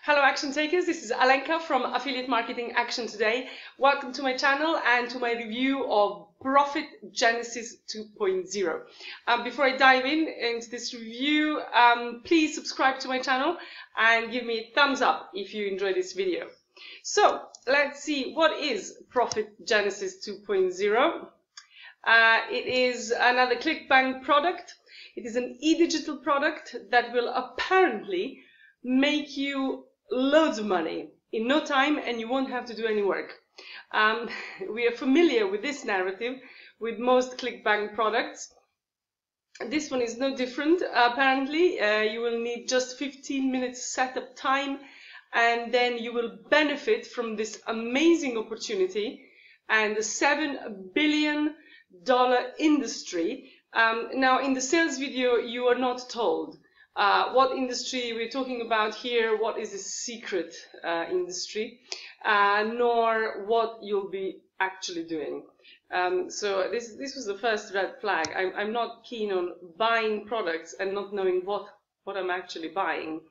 Hello Action Takers, this is Alenka from Affiliate Marketing Action Today. Welcome to my channel and to my review of Profit Genesis 2.0. Before I dive into this review, please subscribe to my channel and give me a thumbs up if you enjoy this video. So let's see, what is Profit Genesis 2.0? It is another ClickBank product. It is an e-digital product that will apparently make you loads of money in no time, and you won't have to do any work. We are familiar with this narrative with most ClickBank products. This one is no different. Apparently, you will need just 15 minutes setup time, and then you will benefit from this amazing opportunity and the $7 billion industry. Now, in the sales video, you are not told what industry we're talking about here, what is the secret industry, nor what you'll be actually doing. So this was the first red flag. I'm not keen on buying products and not knowing what I'm actually buying.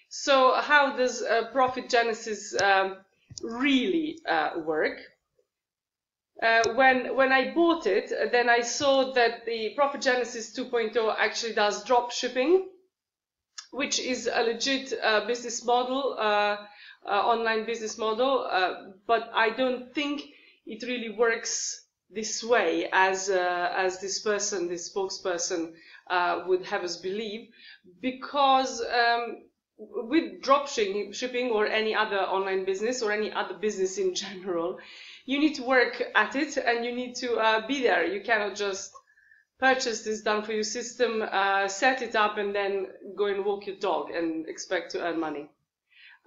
So how does Profit Genesis really work? When I bought it, then I saw that the Profit Genesis 2.0 actually does drop shipping, which is a legit business model, online business model, but I don't think it really works this way as this spokesperson would have us believe, because with drop shipping or any other online business or any other business in general, you need to work at it and you need to be there. You cannot just purchase this done-for-you system, set it up, and then go and walk your dog and expect to earn money.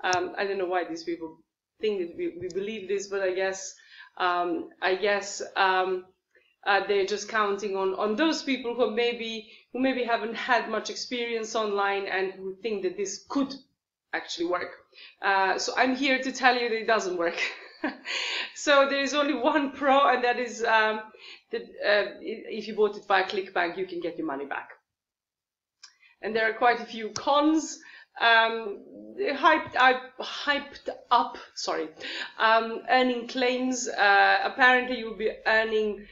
I don't know why these people think that we believe this, but I guess they're just counting on those people who maybe haven't had much experience online and who think that this could actually work. So I'm here to tell you that it doesn't work. So there is only one pro, and that is that if you bought it via ClickBank, you can get your money back. And there are quite a few cons. Hyped up, earning claims. Apparently you'll be earning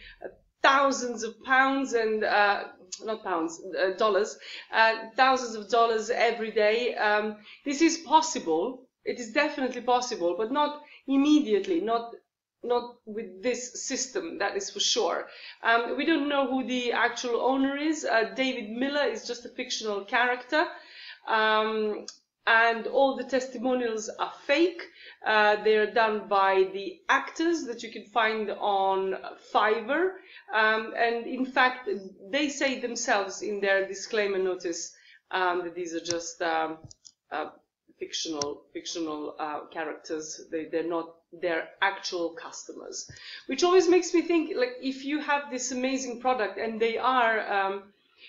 thousands of pounds and not pounds, dollars, thousands of dollars every day. This is possible. It is definitely possible, but not immediately, not with this system, that is for sure. We don't know who the actual owner is. David Miller is just a fictional character, and all the testimonials are fake. They're done by the actors that you can find on Fiverr, and in fact they say themselves in their disclaimer notice that these are just fictional characters. They're not their actual customers, which always makes me think, like, if you have this amazing product and they are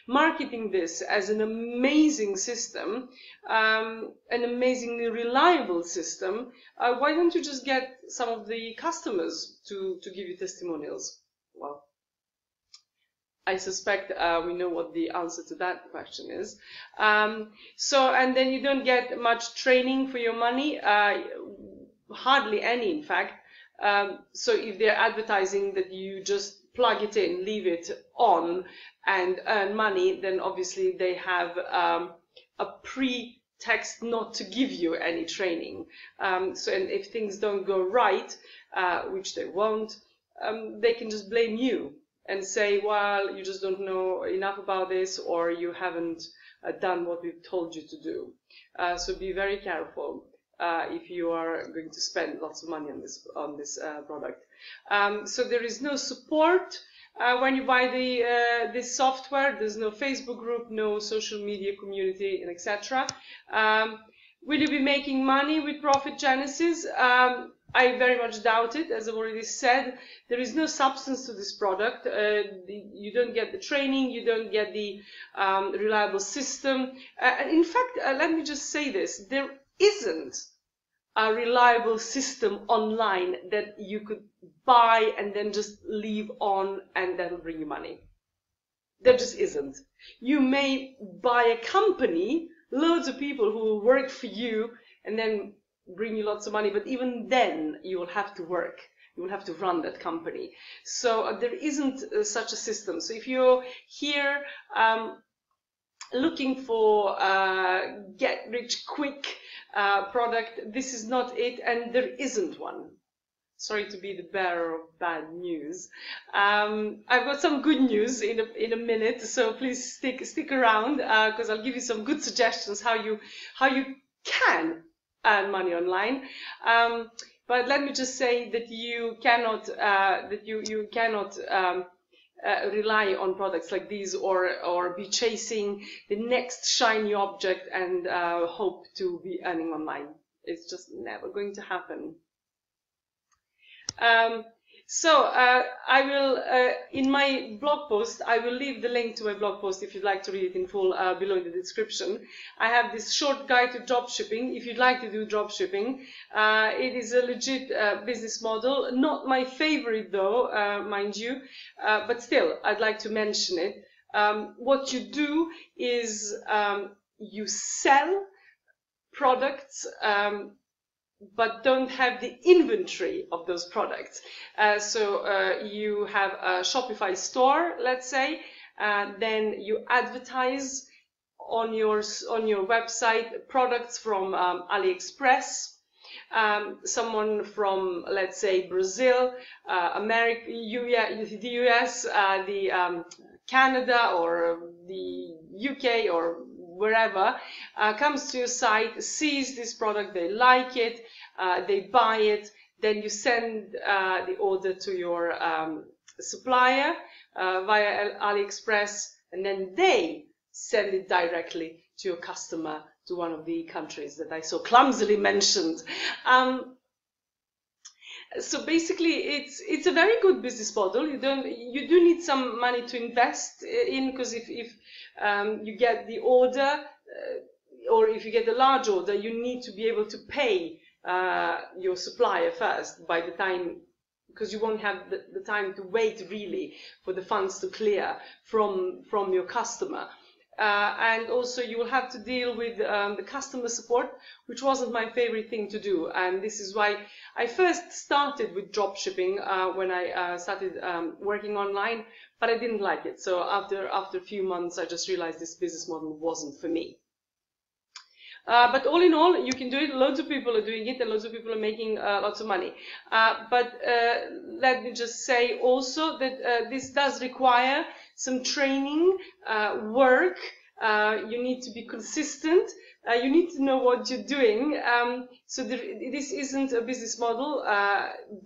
marketing this as an amazing system, an amazingly reliable system, why don't you just get some of the customers to give you testimonials? Well, I suspect we know what the answer to that question is. So, and then you don't get much training for your money, hardly any, in fact. So if they're advertising that you just plug it in, leave it on, and earn money, then obviously they have a pretext not to give you any training. So, and if things don't go right, which they won't, they can just blame you and say, well, you just don't know enough about this, or you haven't done what we've told you to do. So be very careful if you are going to spend lots of money on this product. So there is no support when you buy this software. There's no Facebook group, no social media community, and etc. Will you be making money with Profit Genesis? I very much doubt it. As I've already said, there is no substance to this product. You don't get the training, you don't get the reliable system. In fact, let me just say this, there isn't a reliable system online that you could buy and then just leave on and that'll bring you money. There just isn't. You may buy a company loads of people who will work for you and then bring you lots of money, but even then you will have to work. You will have to run that company. So there isn't such a system. So if you're here looking for get-rich-quick product, this is not it, and there isn't one. Sorry to be the bearer of bad news. I've got some good news in a minute, so please stick around because I'll give you some good suggestions how you can earn money online. But let me just say that you cannot rely on products like these or be chasing the next shiny object and hope to be earning online. It's just never going to happen. I will, in my blog post, I will leave the link to my blog post if you'd like to read it in full below in the description. I have this short guide to dropshipping if you'd like to do dropshipping. It is a legit business model, not my favorite though, mind you, but still, I'd like to mention it. What you do is you sell products but don't have the inventory of those products. So you have a Shopify store, let's say, then you advertise on your website products from AliExpress, someone from, let's say, Brazil, America, the US, Canada, or the UK, or wherever, comes to your site, sees this product, they like it, they buy it, then you send the order to your supplier via AliExpress, and then they send it directly to your customer to one of the countries that I so clumsily mentioned. So basically, it's a very good business model. You do need some money to invest in, because if you get the order, or if you get a large order, you need to be able to pay your supplier first by the time, because you won't have the time to wait really for the funds to clear from your customer. And also you will have to deal with the customer support, which wasn't my favorite thing to do. And this is why I first started with dropshipping when I started working online, but I didn't like it. So after a few months, I just realized this business model wasn't for me. But all in all, you can do it. Loads of people are doing it, and loads of people are making lots of money. But let me just say also that this does require some training, work. You need to be consistent. You need to know what you're doing. So this isn't a business model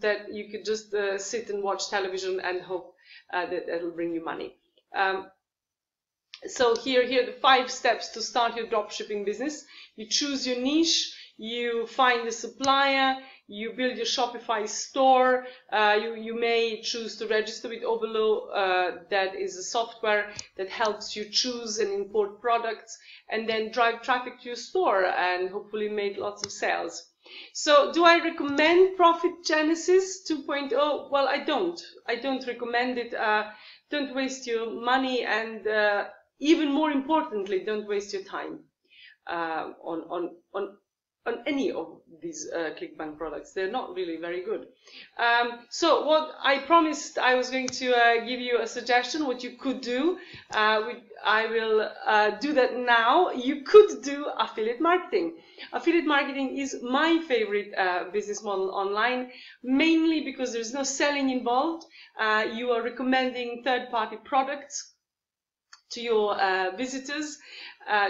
that you could just sit and watch television and hope that it'll bring you money. So here are the 5 steps to start your dropshipping business. You choose your niche, you find a supplier, you build your Shopify store, you may choose to register with Overlow, that is a software that helps you choose and import products, and then drive traffic to your store and hopefully make lots of sales. So do I recommend Profit Genesis 2.0? Well, I don't. I don't recommend it. Don't waste your money, and even more importantly, don't waste your time on any of these ClickBank products. They're not really very good. So what I promised, I was going to give you a suggestion what you could do. I will do that now. You could do affiliate marketing. Affiliate marketing is my favorite business model online, mainly because there's no selling involved. You are recommending third-party products to your visitors,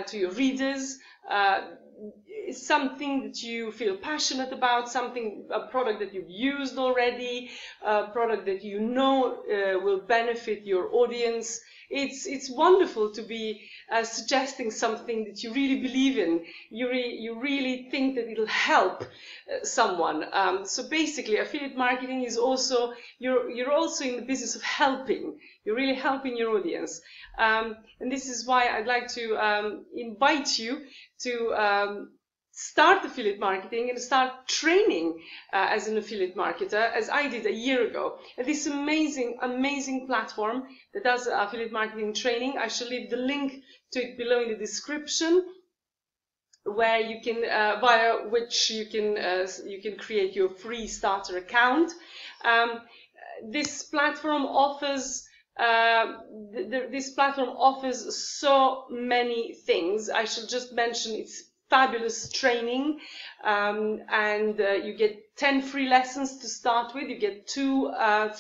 to your readers. It's something that you feel passionate about, a product that you've used already, a product that you know will benefit your audience. It's wonderful to be suggesting something that you really believe in. You really think that it'll help someone. So basically, affiliate marketing is also, you're also in the business of helping. You're really helping your audience. And this is why I'd like to invite you to start affiliate marketing and start training as an affiliate marketer, as I did a year ago. And this amazing platform that does affiliate marketing training, I shall leave the link to it below in the description. where you can via which you can create your free starter account. This platform offers so many things. I should just mention it's fabulous training, and you get 10 free lessons to start with. You get 2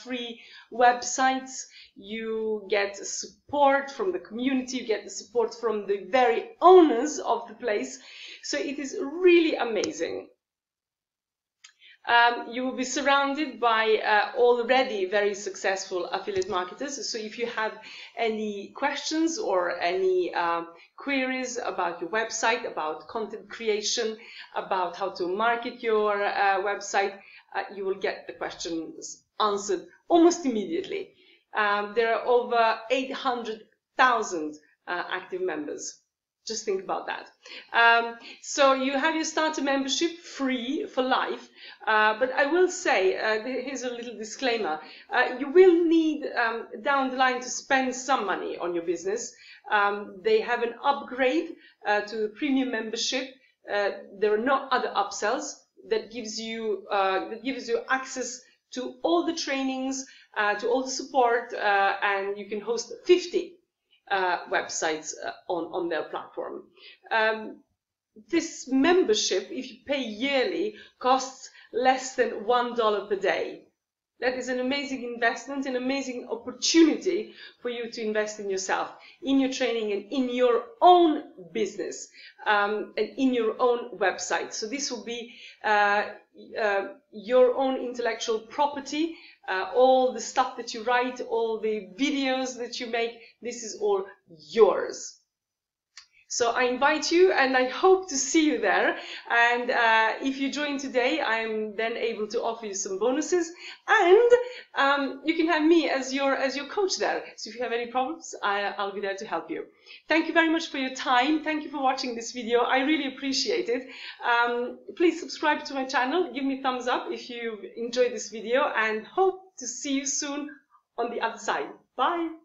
free websites. You get support from the community. You get the support from the very owners of the place. So it is really amazing. You will be surrounded by already very successful affiliate marketers. So if you have any questions or any queries about your website, about content creation, about how to market your website, you will get the questions answered almost immediately. There are over 800,000 active members. Just think about that. So you have your starter membership free for life, but I will say, here's a little disclaimer, you will need down the line to spend some money on your business. They have an upgrade to the premium membership. There are no other upsells that gives you access to all the trainings, to all the support, and you can host 50 websites on their platform. This membership, if you pay yearly, costs less than $1 per day. That is an amazing investment, an amazing opportunity for you to invest in yourself, in your training, and in your own business, and in your own website. So this will be your own intellectual property. All the stuff that you write, all the videos that you make, this is all yours. So I invite you, and I hope to see you there. And if you join today, I'm then able to offer you some bonuses, and you can have me as your coach there. So if you have any problems, I'll be there to help you. Thank you very much for your time. Thank you for watching this video. I really appreciate it. Please subscribe to my channel. Give me a thumbs up if you enjoyed this video, and hope to see you soon on the other side. Bye.